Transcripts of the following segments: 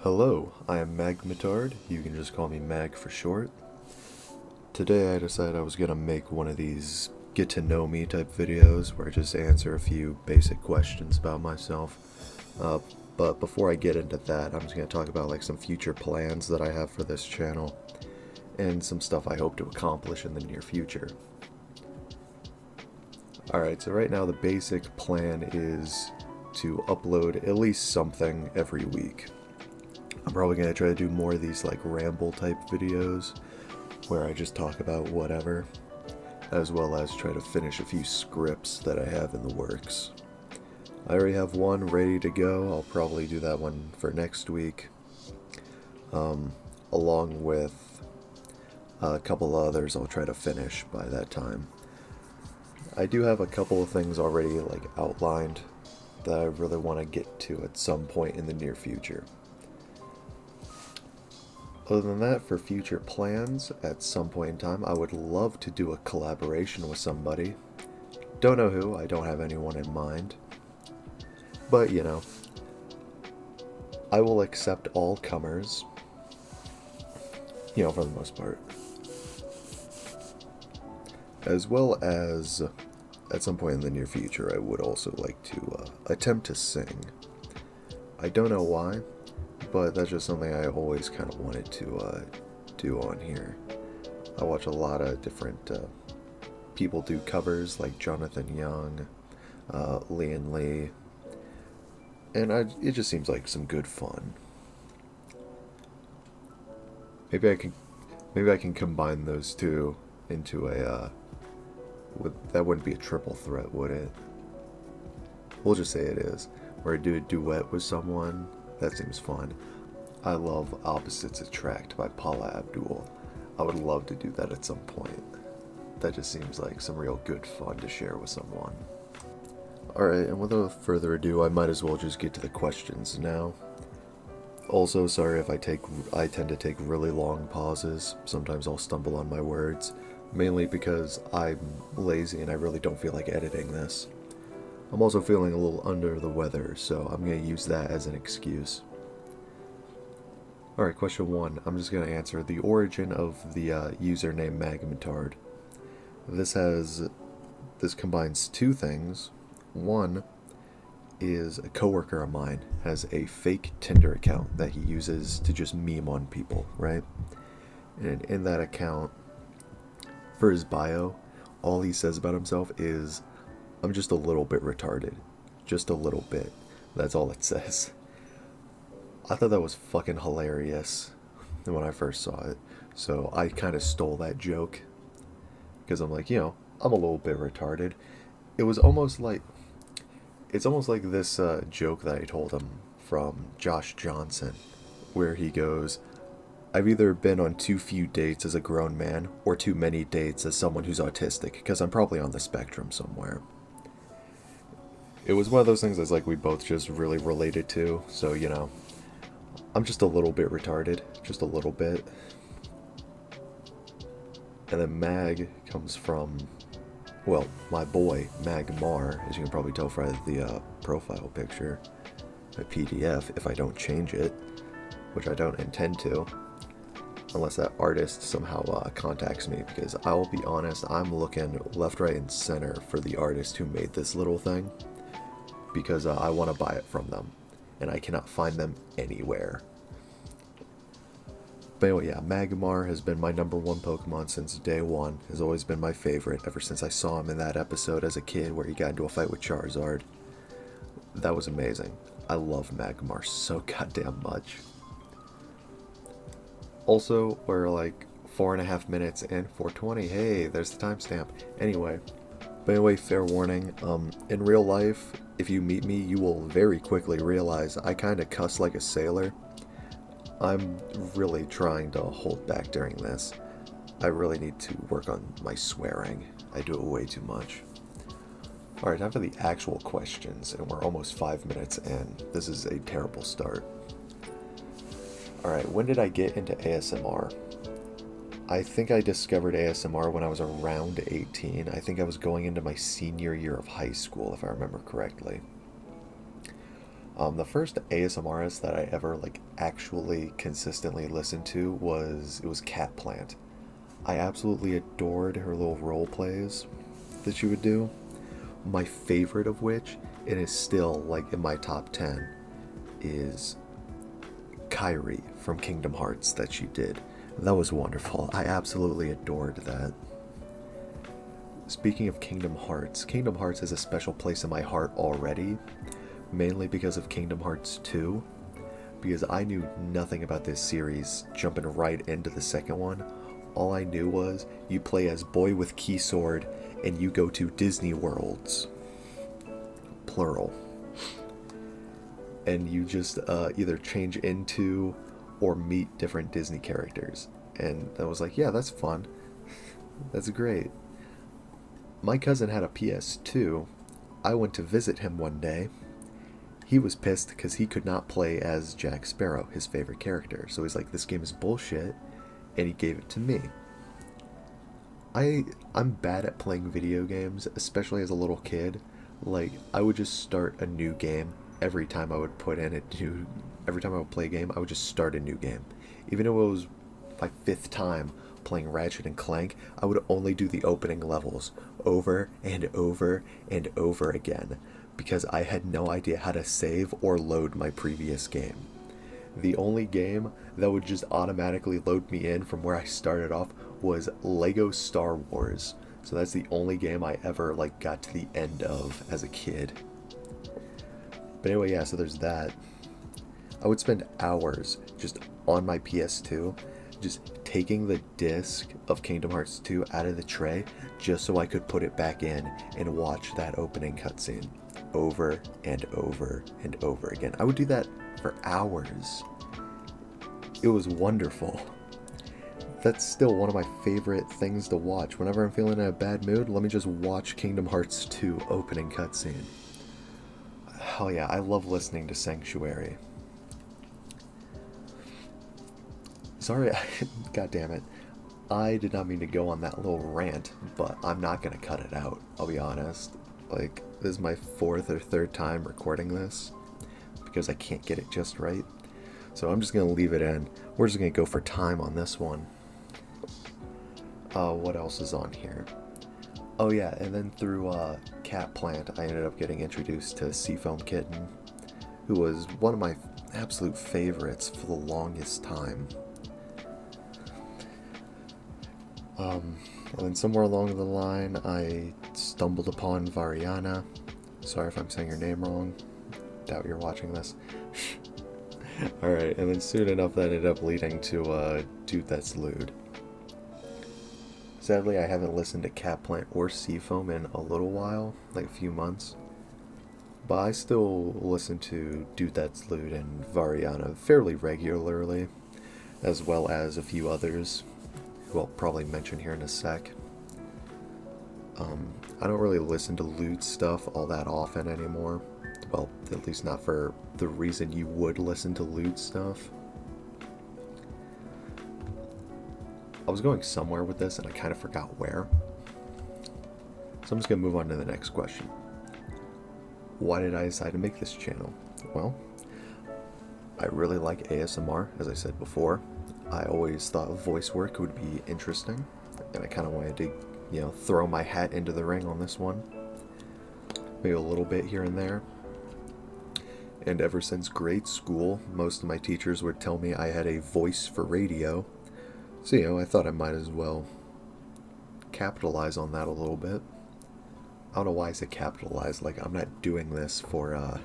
Hello, I am Magmatard. You can just call me Mag for short. Today I decided I was gonna make one of these get to know me type videos where I just answer a few basic questions about myself. But before I get into that, I'm just gonna talk about like some future plans that I have for this channel and some stuff I hope to accomplish in the near future. Alright, so right now the basic plan is to upload at least something every week. I'm probably going to try to do more of these like ramble type videos where I just talk about whatever, as well as try to finish a few scripts that I have in the works. I already have one ready to go. I'll probably do that one for next week, along with a couple others I'll try to finish by that time. I do have a couple of things already like outlined that I really want to get to at some point in the near future. Other than that, for future plans, at some point in time, I would love to do a collaboration with somebody. Don't know who, I don't have anyone in mind. But, you know, I will accept all comers, you know, for the most part. As well as, at some point in the near future, I would also like to attempt to sing. I don't know why, but that's just something I always kind of wanted to do on here. I watch a lot of different people do covers, like Jonathan Young, Lian Lee, and it just seems like some good fun. Maybe I can combine those two into a that wouldn't be a triple threat, would it? We'll just say it is. Where I do a duet with someone. That seems fun. I love Opposites Attract by Paula Abdul. I would love to do that at some point. That just seems like some real good fun to share with someone. Alright, and without further ado, I might as well just get to the questions now. Also, sorry if I tend to take really long pauses. Sometimes I'll stumble on my words. Mainly because I'm lazy and I really don't feel like editing this. I'm also feeling a little under the weather, so I'm going to use that as an excuse. Alright, question 1. I'm just going to answer the origin of the username Magmatard. This combines two things. One is a coworker of mine has a fake Tinder account that he uses to just meme on people, right? And in that account, for his bio, all he says about himself is, I'm just a little bit retarded. Just a little bit. That's all it says. I thought that was fucking hilarious when I first saw it. So I kind of stole that joke. Because I'm like, you know, I'm a little bit retarded. It's almost like this joke that I told him from Josh Johnson. Where he goes, I've either been on too few dates as a grown man or too many dates as someone who's autistic. Because I'm probably on the spectrum somewhere. It was one of those things that's like we both just really related to, so, you know, I'm just a little bit retarded, just a little bit. And then Mag comes from, well, my boy, Magmar, as you can probably tell from the profile picture, a PDF, if I don't change it, which I don't intend to, unless that artist somehow contacts me, because I'll be honest, I'm looking left, right, and center for the artist who made this little thing. Because I want to buy it from them, and I cannot find them anywhere. But anyway, yeah, Magmar has been my number one Pokemon since day one, has always been my favorite ever since I saw him in that episode as a kid where he got into a fight with Charizard. That was amazing. I love Magmar so goddamn much. Also, we're like 4.5 minutes in, 4:20, hey, there's the timestamp. But anyway, fair warning, in real life, if you meet me, you will very quickly realize I kinda cuss like a sailor. I'm really trying to hold back during this. I really need to work on my swearing. I do it way too much. Alright, time for the actual questions, and we're almost 5 minutes in. This is a terrible start. Alright, when did I get into ASMR? I think I discovered ASMR when I was around 18. I think I was going into my senior year of high school, if I remember correctly. The first ASMRist that I ever like actually consistently listened to was Cat Plant. I absolutely adored her little role plays that she would do. My favorite of which, and is still like in my top 10, is Kyrie from Kingdom Hearts that she did. That was wonderful. I absolutely adored that. Speaking of Kingdom Hearts has a special place in my heart already, mainly because of Kingdom Hearts 2, because I knew nothing about this series jumping right into the second one. All I knew was you play as Boy with Key Sword and you go to Disney Worlds, plural, and you just either change into or meet different Disney characters. And I was like, yeah, that's fun. That's great. My cousin had a PS2. I went to visit him one day. He was pissed because he could not play as Jack Sparrow, his favorite character. So he's like, this game is bullshit, and he gave it to me. I'm bad at playing video games, especially as a little kid. Like, I would just start a new game every time I would every time I would play a game, I would just start a new game. Even though it was my 5th time playing Ratchet and Clank, I would only do the opening levels over and over and over again because I had no idea how to save or load my previous game. The only game that would just automatically load me in from where I started off was Lego Star Wars. So that's the only game I ever like got to the end of as a kid. But anyway, yeah, so there's that. I would spend hours just on my PS2 just taking the disc of Kingdom Hearts 2 out of the tray just so I could put it back in and watch that opening cutscene over and over and over again. I would do that for hours. It was wonderful. That's still one of my favorite things to watch. Whenever I'm feeling in a bad mood, let me just watch Kingdom Hearts 2 opening cutscene. Hell yeah, I love listening to Sanctuary. Sorry, god damn it. I did not mean to go on that little rant, but I'm not gonna cut it out, I'll be honest. Like, this is my 4th or 3rd time recording this, because I can't get it just right. So I'm just gonna leave it in. We're just gonna go for time on this one. What else is on here? Oh yeah, and then through Cat Plant, I ended up getting introduced to Seafoam Kitten, who was one of my absolute favorites for the longest time. And then somewhere along the line, I stumbled upon Variana. Sorry if I'm saying your name wrong. Doubt you're watching this. Alright, and then soon enough that ended up leading to Dude That's Lewd. Sadly, I haven't listened to Cat Plant or Seafoam in a little while, like a few months. But I still listen to Dude That's Lewd and Variana fairly regularly, as well as a few others who I'll probably mention here in a sec. I don't really listen to lewd stuff all that often anymore. Well, at least not for the reason you would listen to lewd stuff. I was going somewhere with this and I kind of forgot where. So I'm just going to move on to the next question. Why did I decide to make this channel? Well, I really like ASMR, as I said before. I always thought voice work would be interesting, and I kind of wanted to, throw my hat into the ring on this one. Maybe a little bit here and there. And ever since grade school, most of my teachers would tell me I had a voice for radio. So, I thought I might as well capitalize on that a little bit. I don't know why I say capitalize, like I'm not doing this for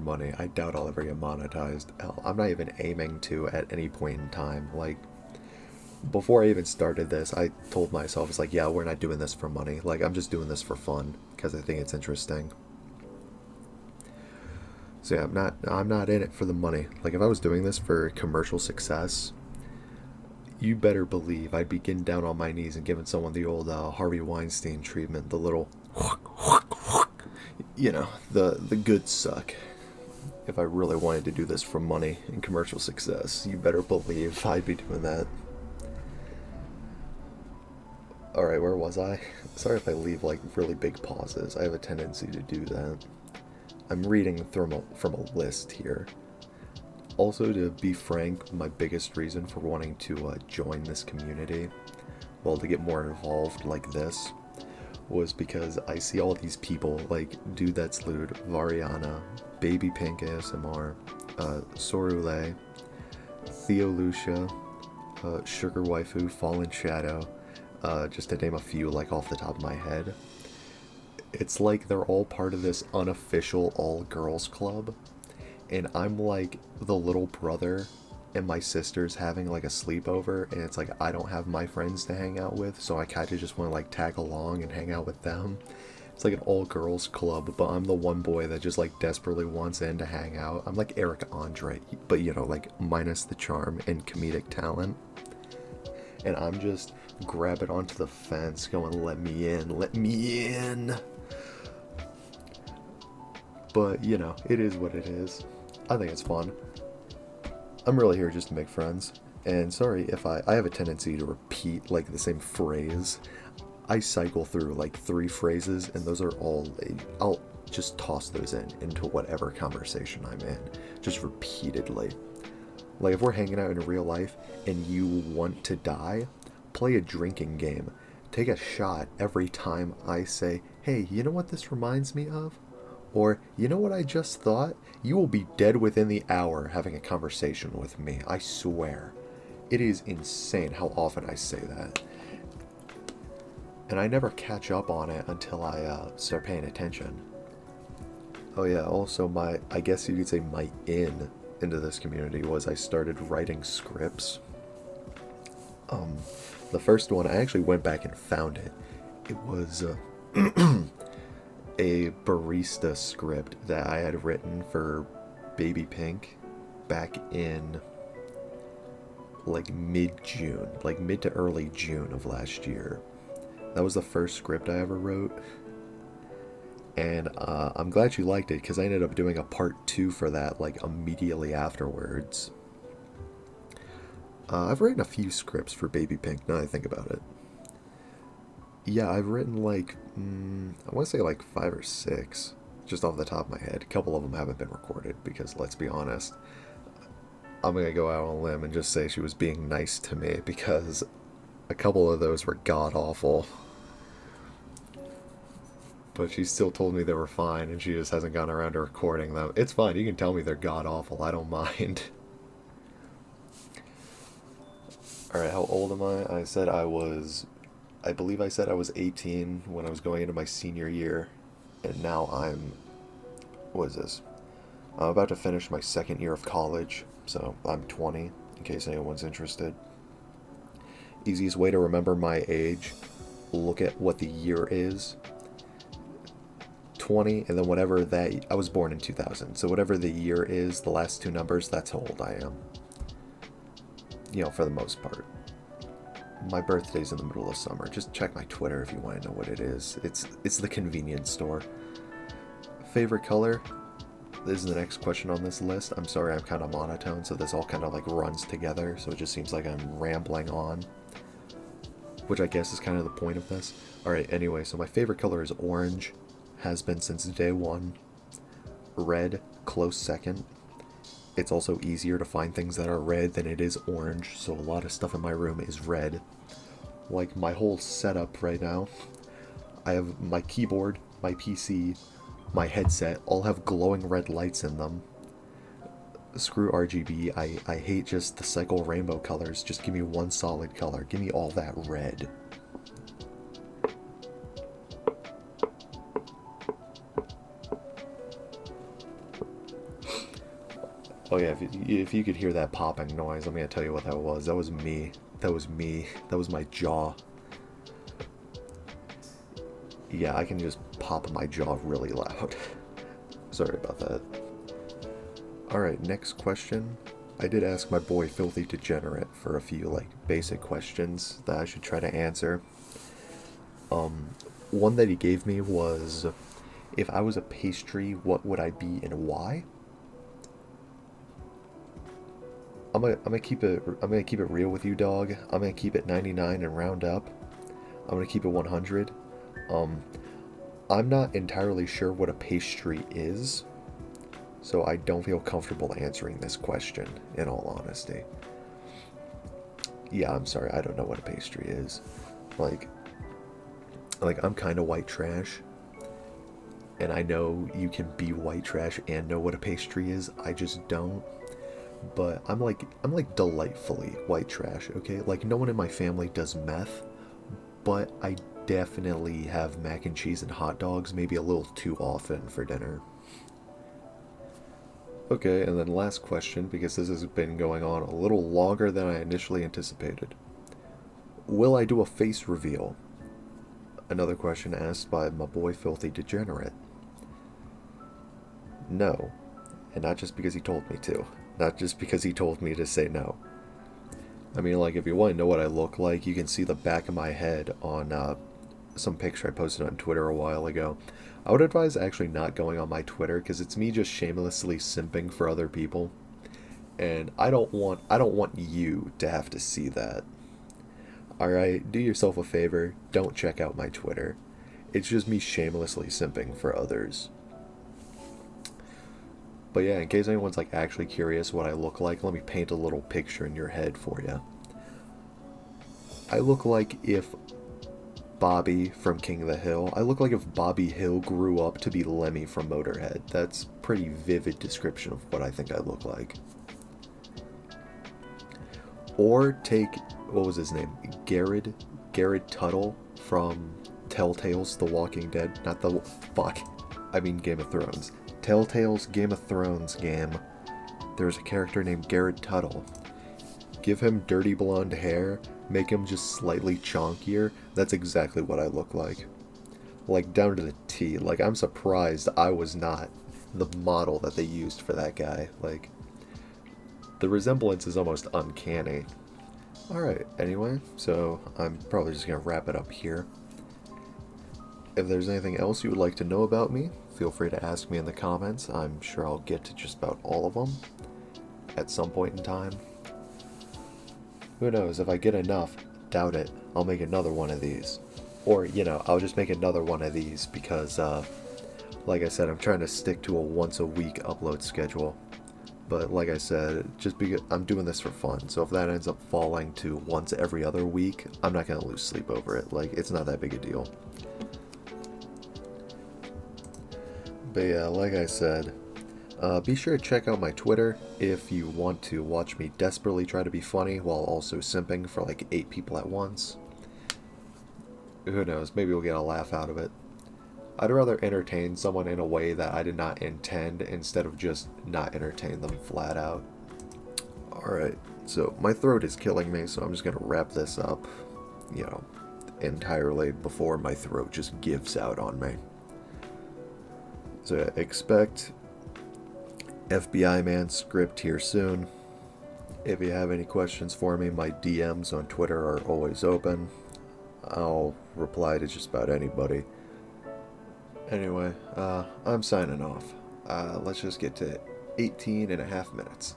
money. I doubt I'll ever get monetized. Hell, I'm not even aiming to at any point in time. Like, before I even started this, I told myself, it's like, yeah, we're not doing this for money. Like, I'm just doing this for fun, because I think it's interesting. So yeah, I'm not in it for the money. Like, if I was doing this for commercial success, you better believe I'd be getting down on my knees and giving someone the old Harvey Weinstein treatment, the little, the good suck. If I really wanted to do this for money and commercial success, you better believe I'd be doing that. Alright, where was I? Sorry if I leave, like, really big pauses. I have a tendency to do that. I'm reading from a list here. Also, to be frank, my biggest reason for wanting to join this community, well, to get more involved like this, was because I see all these people like Dude That's Lewd, Variana, Baby Pink ASMR, Sorule, Theo Lucia, Sugar Waifu, Fallen Shadow, just to name a few like off the top of my head. It's like they're all part of this unofficial all-girls club, and I'm like the little brother, and my sister's having like a sleepover, and it's like I don't have my friends to hang out with, so I kind of just want to like tag along and hang out with them. It's like an all-girls club, but I'm the one boy that just like desperately wants in to hang out. I'm like Eric Andre, but you know, like minus the charm and comedic talent. And I'm just grabbing onto the fence going, let me in, let me in. But, you know, it is what it is. I think it's fun. I'm really here just to make friends. And sorry if I have a tendency to repeat, like, the same phrase. I cycle through, like, 3 phrases, and those are all... I'll just toss those into whatever conversation I'm in. Just repeatedly. Like, if we're hanging out in real life, and you want to die, play a drinking game. Take a shot every time I say, hey, you know what this reminds me of? Or, you know what I just thought? You will be dead within the hour having a conversation with me, I swear. It is insane how often I say that. And I never catch up on it until I start paying attention. Oh yeah, also I guess you could say my into this community was I started writing scripts. The first one, I actually went back and found it. It was a barista script that I had written for Baby Pink back in like mid-June, like mid to early June of last year. That was the first script I ever wrote. And I'm glad you liked it, because I ended up doing a part 2 for that like immediately afterwards. I've written a few scripts for Baby Pink, now that I think about it. Yeah, I've written like, I want to say like 5 or 6, just off the top of my head. A couple of them haven't been recorded, because let's be honest, I'm going to go out on a limb and just say she was being nice to me, because a couple of those were god-awful. But she still told me they were fine, and she just hasn't gotten around to recording them. It's fine, you can tell me they're god-awful, I don't mind. Alright, how old am I? I believe I said I was 18 when I was going into my senior year, and now what is this? I'm about to finish my second year of college, so I'm 20, in case anyone's interested. Easiest way to remember my age, look at what the year is. 20, and then whatever I was born in 2000, so whatever the year is, the last 2 numbers, that's how old I am. You know, for the most part. My birthday's in the middle of summer. Just check my Twitter if you want to know what it is. It's the convenience store. Favorite color? This is the next question on this list. I'm sorry, I'm kind of monotone, so this all kind of like runs together, so it just seems like I'm rambling on. Which I guess is kind of the point of this. Alright, anyway, so my favorite color is orange. Has been since day 1. Red, close second. It's also easier to find things that are red than it is orange, so a lot of stuff in my room is red. Like my whole setup right now. I have my keyboard, my PC, my headset, all have glowing red lights in them. Screw RGB, I hate just the cycle rainbow colors, just give me one solid color, give me all that red. Oh yeah, if you could hear that popping noise, I'm gonna tell you what that was. That was me. That was me. That was my jaw. Yeah, I can just pop my jaw really loud. Sorry about that. Alright, next question. I did ask my boy Filthy Degenerate for a few, like, basic questions that I should try to answer. One that he gave me was, if I was a pastry, what would I be and why? I'm gonna keep it real with you, dog. I'm gonna keep it 99 and round up. I'm gonna keep it 100. I'm not entirely sure what a pastry is. So I don't feel comfortable answering this question, in all honesty. Yeah, I'm sorry, I don't know what a pastry is. Like I'm kind of white trash, and I know you can be white trash and know what a pastry is. I just don't. But I'm like delightfully white trash, okay? Like no one in my family does meth, but I definitely have mac and cheese and hot dogs maybe a little too often for dinner. Okay, and then last question, because this has been going on a little longer than I initially anticipated. Will I do a face reveal? Another question asked by my boy Filthy Degenerate. No. And not just because he told me to. Not just because he told me to say no. I mean, like, if you want to know what I look like, you can see the back of my head on some picture I posted on Twitter a while ago. I would advise actually not going on my Twitter, because it's me just shamelessly simping for other people. And I don't want you to have to see that. Alright, do yourself a favor, don't check out my Twitter. It's just me shamelessly simping for others. But yeah, in case anyone's like actually curious what I look like, let me paint a little picture in your head for you. I look like if Bobby from King of the Hill, I look like if Bobby Hill grew up to be Lemmy from Motorhead. That's a pretty vivid description of what I think I look like. Or take, what was his name? Garrett Tuttle from Telltale's The Walking Dead. Not the, fuck, I mean Game of Thrones. Telltale's Game of Thrones game. There's a character named Garrett Tuttle. Give him dirty blonde hair, make him just slightly chonkier. That's exactly what I look like. Like down to the T. Like I'm surprised I was not the model that they used for that guy. Like the resemblance is almost uncanny. Alright, anyway, so I'm probably just gonna wrap it up here. If there's anything else you would like to know about me, feel free to ask me in the comments. I'm sure I'll get to just about all of them at some point in time. Who knows, if I get enough, doubt it, I'll make another one of these. Or, you know, I'll just make another one of these because, like I said, I'm trying to stick to a once a week upload schedule. But like I said, just because I'm doing this for fun, so if that ends up falling to once every other week, I'm not going to lose sleep over it. Like, it's not that big a deal. But yeah, like I said, be sure to check out my Twitter if you want to watch me desperately try to be funny while also simping for like 8 people at once. Who knows, maybe we'll get a laugh out of it. I'd rather entertain someone in a way that I did not intend instead of just not entertain them flat out. Alright, so my throat is killing me, so I'm just going to wrap this up, you know, entirely before my throat just gives out on me. So expect FBI Man script here soon. If you have any questions for me, my DMs on Twitter are always open. I'll reply to just about anybody. Anyway, I'm signing off. Let's just get to 18 and a half minutes.